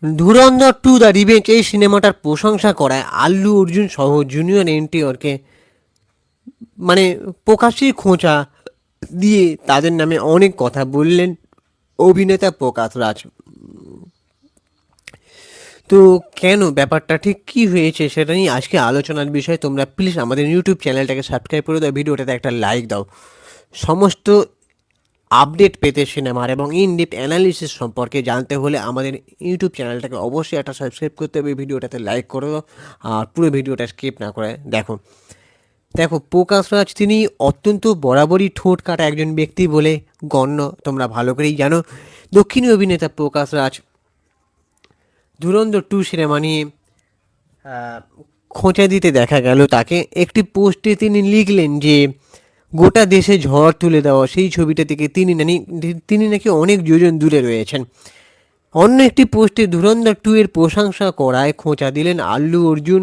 ধুরন্ধর to the revenge এই সিনেমাটার প্রশংসা করায় আল্লু অর্জুন সহ জুনিয়র এনটিআরকে মানে প্রকাশ্যেই খোঁচা দিয়ে তাদের নামে অনেক কথা বললেন অভিনেতা প্রকাশ রাজ। তো কেন ব্যাপারটা ঠিক কী হয়েছে সেটা নিয়ে আজকে আলোচনার বিষয়। তোমরা প্লিজ আমাদের ইউটিউব চ্যানেলটাকে সাবস্ক্রাইব করে দাও, ভিডিওটাতে একটা লাইক দাও। সমস্ত আপডেট পেতে সিনেমার এবং ইনডিপ অ্যানালিসিস সম্পর্কে জানতে হলে আমাদের ইউটিউব চ্যানেলটাকে অবশ্যই একটা সাবস্ক্রাইব করতে হবে, ভিডিওটাতে লাইক করে দাও আর পুরো ভিডিওটা স্কিপ না করে দেখো। দেখো, প্রকাশ রাজ তিনি অত্যন্ত বরাবরই ঠোঁট কাটা একজন ব্যক্তি বলে গণ্য, তোমরা ভালো করেই জানো। দক্ষিণী অভিনেতা প্রকাশ রাজ ধুরন্ধর টু সিনেমা নিয়ে খোঁচা দিতে দেখা গেল তাকে। একটি পোস্টে তিনি লিখলেন যে গোটা দেশে ঝড় তুলে দেওয়া সেই ছবিটা থেকে তিনি নাকি অনেক যোজন দূরে রয়েছেন। অন্য একটি পোস্টে ধুরন্ধর টু এর প্রশংসা করায় খোঁচা দিলেন আল্লু অর্জুন,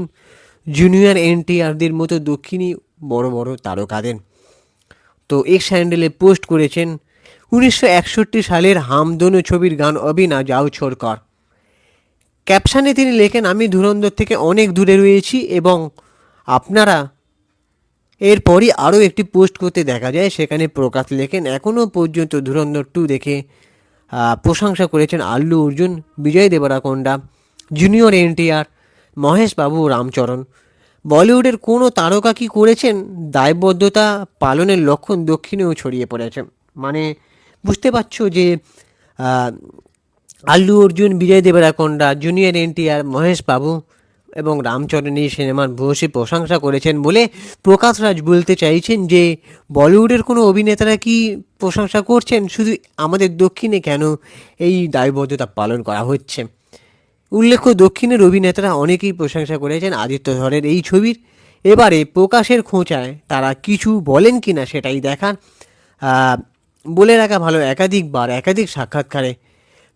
জুনিয়র এনটিআরদের মতো দক্ষিণী বড় বড় তারকাদের। তো এক্স হ্যান্ডেলে পোস্ট করেছেন 1961 সালের হাম দোনো ছবির গান অবিনা যাও ছোড়কর। ক্যাপশানে তিনি লেখেন, আমি ধুরন্ধর থেকে অনেক দূরে রয়েছি। এবং আপনারা এরপরই আরও একটি পোস্ট করতে দেখা যায়, সেখানে প্রকাশ লেখেন, এখনও পর্যন্ত ধুরন্ধর টু দেখে প্রশংসা করেছেন আল্লু অর্জুন, বিজয় দেবরাকোন্ডা, জুনিয়র এনটিআর, মহেশ বাবু, রামচরণ। বলিউডের কোনো তারকা কি করেছেন? দায়বদ্ধতা পালনের লক্ষণ দক্ষিণেও ছড়িয়ে পড়েছে। মানে বুঝতে পারছো যে আল্লু অর্জুন, বিজয় দেবরাকোন্ডা, জুনিয়র এনটিআর, মহেশ বাবু এবং রামচরণ এই সিনেমার ভূয়সী প্রশংসা করেছেন বলে প্রকাশ রাজ বলতে চাইছেন যে বলিউডের কোনো অভিনেতারা কি প্রশংসা করছেন, শুধু আমাদের দক্ষিণে কেন এই দায়বদ্ধতা পালন করা হচ্ছে। উল্লেখ্য, দক্ষিণের অভিনেতারা অনেকেই প্রশংসা করেছেন আদিত্য ধরের এই ছবির। এবারে প্রকাশের খোঁচায় তারা কিছু বলেন কি না সেটাই দেখান। বলে রাখা ভালো, একাধিকবার একাধিক সাক্ষাৎকারে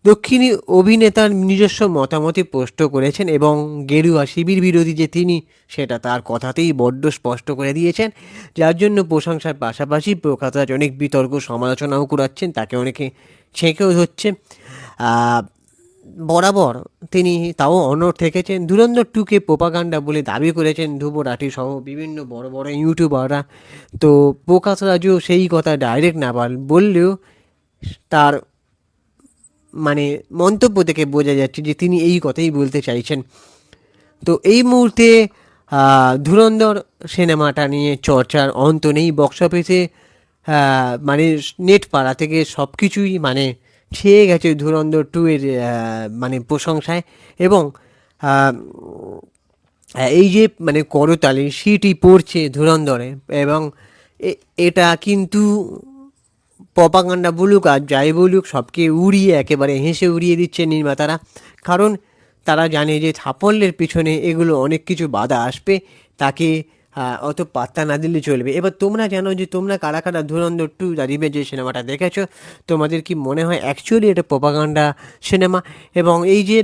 দক্ষিণী অভিনেতার নিজস্ব মতামতই স্পষ্ট করেছেন এবং গেরুয়া শিবির বিরোধী যে তিনি, সেটা তার কথাতেই বড্ড স্পষ্ট করে দিয়েছেন, যার জন্য প্রশংসার পাশাপাশি প্রকাশ রাজ অনেক বিতর্ক সমালোচনাও করাচ্ছেন, তাকে অনেকে ছেঁকেও ধরছে। বরাবর তিনি তাও অনড় থেকেছেন। ধুরন্ধর টুকে প্রোপাগান্ডা বলে দাবি করেছেন ধ্রুব রাঠি সহ বিভিন্ন বড় বড় ইউটিউবাররা। তো প্রকাশ রাজও সেই কথা ডাইরেক্ট না বললেও তার মানে মন্তব্য থেকে বোঝা যাচ্ছে যে তিনি এই কথাই বলতে চাইছেন। তো এই মুহূর্তে ধুরন্ধর সিনেমাটা নিয়ে চর্চার অন্ত নেই। বক্স অফিসে মানে নেট পাড়া থেকে সব কিছুই মানে ছেয়ে গেছে ধুরন্ধর টু এর মানে প্রশংসায়। এবং এই যে মানে করতালি সিটি পড়ছে ধুরন্ধরে, এবং এটা কিন্তু প্রপাগান্ডা বলুক আর যাই বলুক, সবকে উড়িয়ে একেবারে হেসে উড়িয়ে দিচ্ছে নির্মাতারা। কারণ তারা জানে যে সাফল্যের পিছনে এগুলো অনেক কিছু বাধা আসবে, তাকে অত পাত্তা না দিলে চলবে। এবার তোমরা জানো যে তোমরা কারা কারা ধুরন্ধর টু দ্য রিভেঞ্জ যে সিনেমাটা দেখেছো, তোমাদের কি মনে হয় অ্যাকচুয়ালি এটা প্রপাগান্ডা সিনেমা? এবং এই যে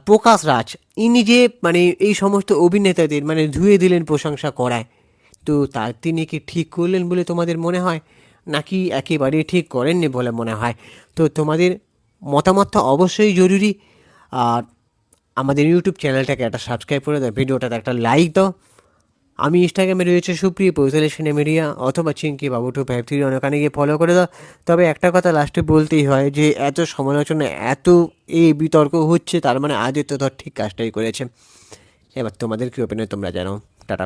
প্রকাশ রাজ, ইনি যে মানে এই সমস্ত অভিনেতাদের মানে ধুয়ে দিলেন প্রশংসা করায়, তো তিনি কি ঠিক করলেন বলে তোমাদের মনে হয়, নাকি একেবারেই ঠিক করেননি বলে মনে হয়? তো তোমাদের মতামতটা অবশ্যই জরুরি। আর আমাদের ইউটিউব চ্যানেলটাকে একটা সাবস্ক্রাইব করে দাও, ভিডিওটাতে একটা লাইক দাও। আমি ইনস্টাগ্রামে রয়েছে সুপ্রিয় পৌঁছালে সিনেমিডিয়া অথবা চিঙ্কি বাবু 253, ওখানে গিয়ে ফলো করে দাও। তবে একটা কথা লাস্টে বলতেই হয় যে এত সমালোচনা, এত এই বিতর্ক হচ্ছে, তার মানে আদিত্য ধর ঠিক কাজটাই করেছে। এবার তোমাদের কী ওপিনিয়ন তোমরা জানো। টাটা।